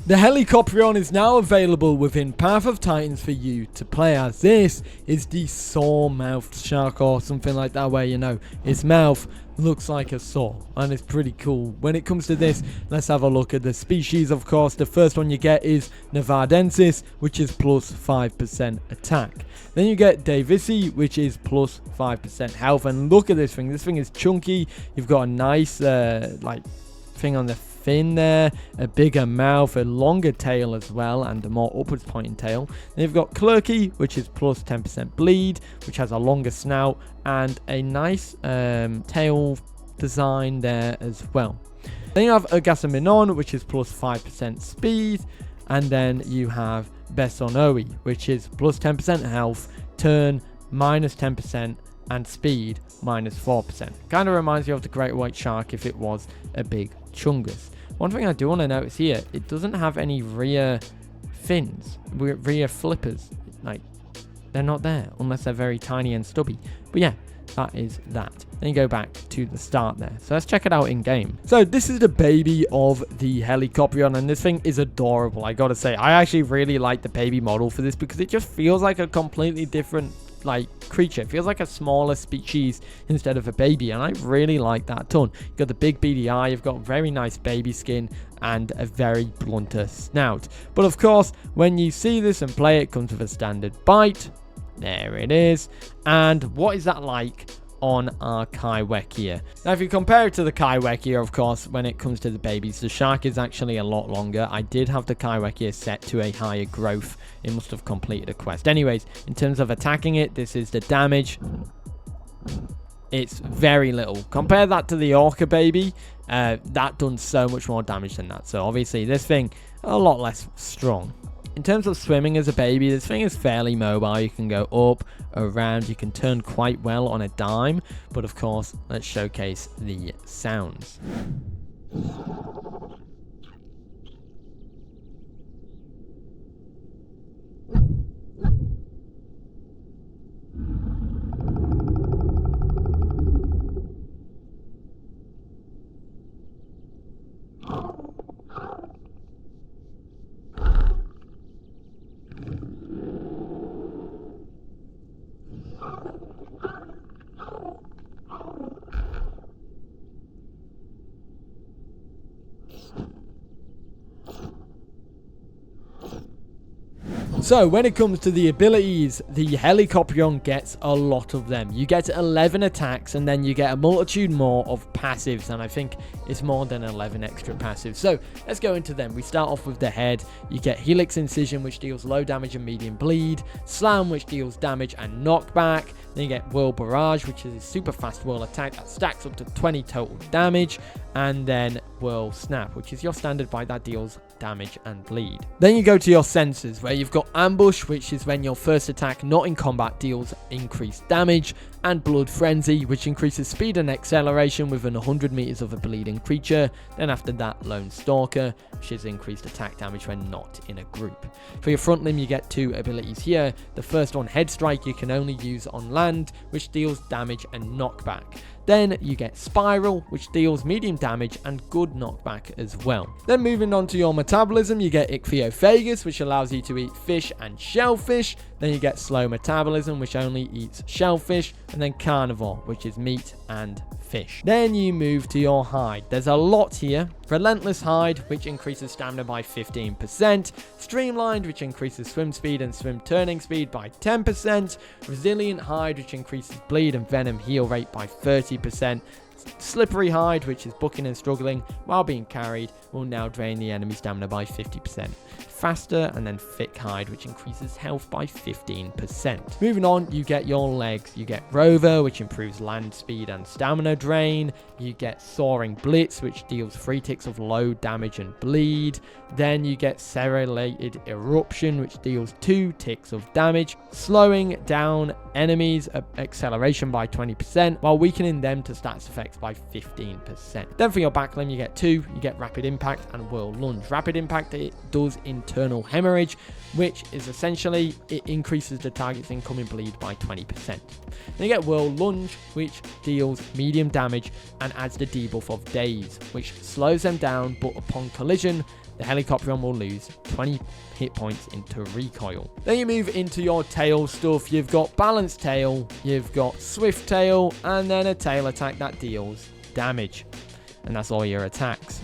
The Helicoprion is now available within Path of Titans for you to play as. This is the Sawmouth shark or something like that, where, you know, its mouth looks like a saw, and it's pretty cool. When it comes to this, let's have a look at the species. Of course, the first one you get is Nevadensis, which is plus 5% attack. Then you get Davisi, which is plus 5% health. And look at this thing. This thing is chunky. You've got a nice like thing on the fin there, a bigger mouth, a longer tail as well, and a more upwards pointing tail. Then you've got Clerky, which is plus 10% bleed, which has a longer snout and a nice tail design there as well. Then you have Ergasaminon, which is plus 5% speed, and then you have Besonoi, which is plus 10% health, turn minus 10%, and speed minus 4%. Kind of reminds you of the great white shark if it was a big chungus. One thing I do want to notice here, it doesn't have any rear fins, rear flippers. Like, they're not there unless they're very tiny and stubby. But yeah, that is that. Then you go back to the start there. So let's check it out in game. So this is the baby of the Helicoprion, and this thing is adorable, I gotta say. I actually really like the baby model for this because it just feels like a completely different like creature. It feels like a smaller species instead of a baby, and I really like that a ton. You've got the big beady eye, you've got very nice baby skin, and a very blunter snout. But of course, when you see this and play, it comes with a standard bite. There it is. And what is that like on our Kaiwekia? Now, if you compare it to the Kaiwekia, of course, when it comes to the babies, the shark is actually a lot longer. I did have the Kaiwekia set to a higher growth. It must have completed a quest. Anyways, in terms of attacking it, this is the damage. It's very little. Compare that to the Orca baby. That done so much more damage than that. So obviously this thing, a lot less strong. In terms of swimming as a baby, this thing is fairly mobile. You can go up, around, you can turn quite well on a dime. But of course, let's showcase the sounds. So, when it comes to the abilities, the Helicoprion gets a lot of them. You get 11 attacks, and then you get a multitude more of passives, and I think it's more than 11 extra passives. So, let's go into them. We start off with the head. You get Helix Incision, which deals low damage and medium bleed. Slam, which deals damage and knockback. Then you get Whirl Barrage, which is a super fast whirl attack that stacks up to 20 total damage. And then Whirl Snap, which is your standard bite that deals damage and bleed. Then you go to your senses, where you've got Ambush, which is when your first attack not in combat deals increased damage, and Blood Frenzy, which increases speed and acceleration within 100 meters of a bleeding creature. Then after that, Lone Stalker, which is increased attack damage when not in a group. For your front limb, you get two abilities here. The first one, Head Strike, you can only use on land, which deals damage and knockback. Then you get Spiral, which deals medium damage and good knockback as well. Then moving on to your metabolism, you get Ichthyophagus, which allows you to eat fish and shellfish. Then you get Slow Metabolism, which only eats shellfish. And then Carnivore, which is meat and fish. Then you move to your hide. There's a lot here. Relentless Hide, which increases stamina by 15%. Streamlined, which increases swim speed and swim turning speed by 10%. Resilient Hide, which increases bleed and venom heal rate by 30%. Slippery Hide, which is bucking and struggling while being carried, will now drain the enemy stamina by 50%. Faster, and then Thick Hide, which increases health by 15%. Moving on, you get your legs. You get Rover, which improves land speed and stamina drain. You get Soaring Blitz, which deals 3 ticks of low damage and bleed. Then you get Serrated Eruption, which deals 2 ticks of damage, slowing down enemies' acceleration by 20%, while weakening them to stats effects by 15%. Then for your back limb, you get 2. You get Rapid Impact and Whirl Lunge. Rapid Impact, it does internal hemorrhage, which is essentially, it increases the target's incoming bleed by 20%. Then you get Whirl Lunge, which deals medium damage and adds the debuff of Daze, which slows them down, but upon collision, the Helicoprion will lose 20 hit points into recoil. Then you move into your tail stuff. You've got balanced tail, you've got swift tail, and then a tail attack that deals damage. And that's all your attacks.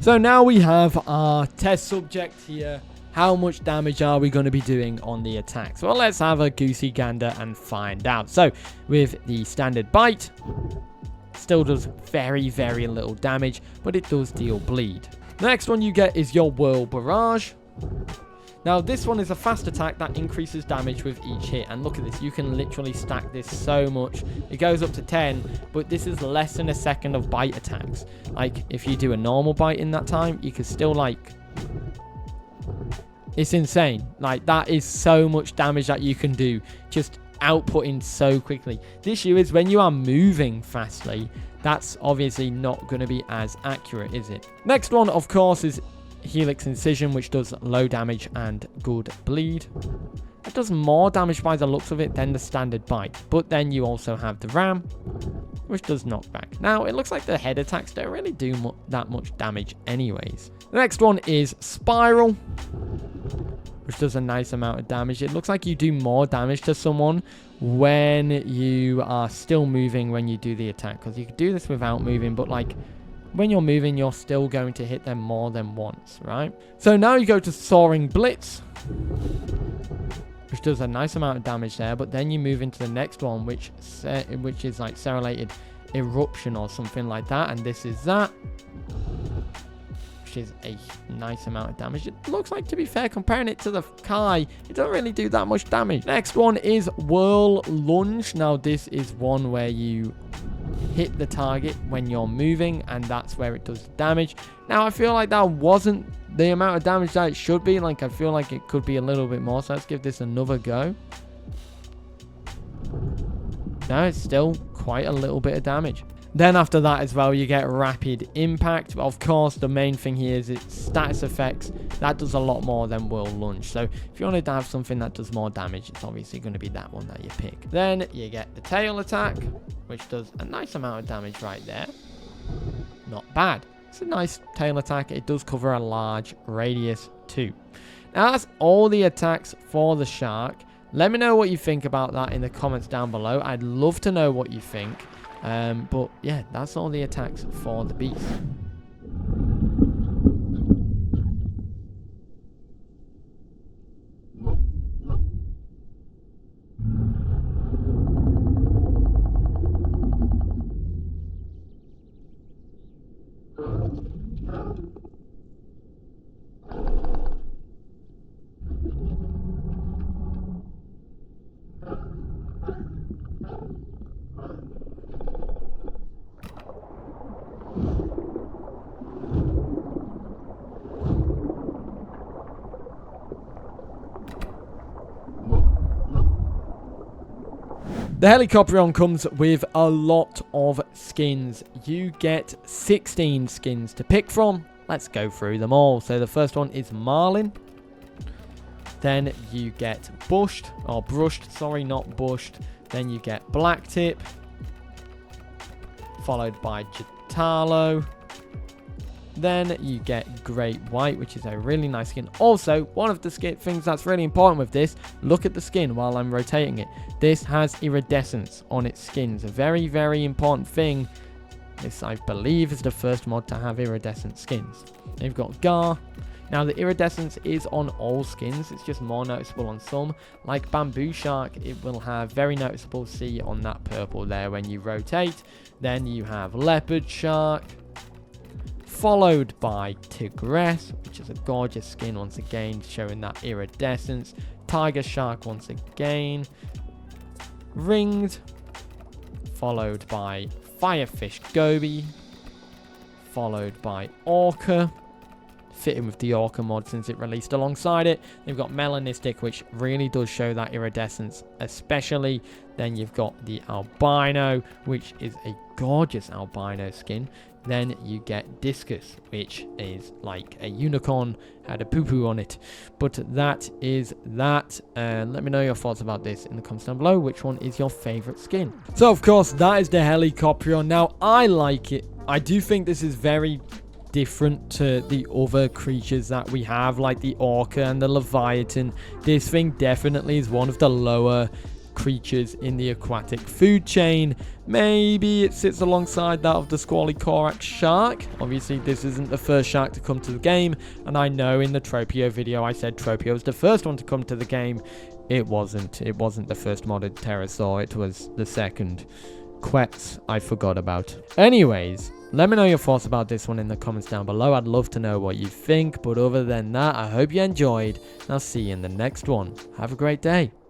So now we have our test subject here. How much damage are we going to be doing on the attacks? Well, let's have a goosey gander and find out. So with the standard bite, still does very, very little damage, but it does deal bleed. The next one you get is your Whirl Barrage. Now this one is a fast attack that increases damage with each hit, and look at this, you can literally stack this so much. It goes up to 10, but this is less than a second of bite attacks. Like if you do a normal bite in that time, you could still like, it's insane. Like that is so much damage that you can do just outputting so quickly. The issue is when you are moving fastly, that's obviously not going to be as accurate, is it? Next one of course is Helix Incision, which does low damage and good bleed. It does more damage by the looks of it than the standard bite, but then you also have the Ram, which does knockback. Now it looks like the head attacks don't really do that much damage anyways. The next one is Spiral, which does a nice amount of damage. It looks like you do more damage to someone when you are still moving when you do the attack, because you could do this without moving, but like when you're moving, you're still going to hit them more than once, right? So now you go to Soaring Blitz, which does a nice amount of damage there, but then you move into the next one, which is like Serrated Eruption or something like that, and this is that, which is a nice amount of damage. It looks like, to be fair, comparing it to the Kai, it doesn't really do that much damage. Next one is Whirl Lunge. Now this is one where you hit the target when you're moving, and that's where it does damage. Now I feel like that wasn't the amount of damage that it should be. Like I feel like it could be a little bit more, so let's give this another go. No, it's still quite a little bit of damage. Then after that as well, you get Rapid Impact. Of course, the main thing here is its status effects. That does a lot more than Whirl Lunge. So if you wanted to have something that does more damage, it's obviously going to be that one that you pick. Then you get the Tail Attack, which does a nice amount of damage right there. Not bad. It's a nice tail attack. It does cover a large radius too. Now that's all the attacks for the shark. Let me know what you think about that in the comments down below. I'd love to know what you think. But yeah, that's all the attacks for the beast. The Helicoprion comes with a lot of skins. You get 16 skins to pick from. Let's go through them all. So the first one is Marlin. Then you get Brushed, sorry, not Bushed. Then you get Blacktip, followed by Jatalo. Then you get Great White, which is a really nice skin. Also, one of the things that's really important with this, look at the skin while I'm rotating it. This has iridescence on its skins. A very, very important thing. This, I believe, is the first mod to have iridescent skins. They've got Gar. Now, the iridescence is on all skins. It's just more noticeable on some. Like Bamboo Shark, it will have very noticeable C on that purple there when you rotate. Then you have Leopard Shark, followed by Tigress, which is a gorgeous skin once again, showing that iridescence. Tiger Shark once again. Ringed, followed by Firefish Goby, followed by Orca, fit in with the Orca mod since it released alongside it. They've got Melanistic, which really does show that iridescence especially. Then you've got the Albino, which is a gorgeous albino skin. Then you get Discus, which is like a unicorn, had a poo-poo on it. But that is that. Let me know your thoughts about this in the comments down below. Which one is your favorite skin? So, of course, that is the Helicoprion. Now, I like it. I do think this is very different to the other creatures that we have, like the Orca and the Leviathan. This thing definitely is one of the lower creatures in the aquatic food chain. Maybe it sits alongside that of the Squally Corax shark. Obviously, this isn't the first shark to come to the game, and I know in the Tropio video I said Tropio was the first one to come to the game. It wasn't. It wasn't the first modded pterosaur. It was the second. Quetz, I forgot about. Anyways, let me know your thoughts about this one in the comments down below. I'd love to know what you think, but other than that, I hope you enjoyed, and I'll see you in the next one. Have a great day.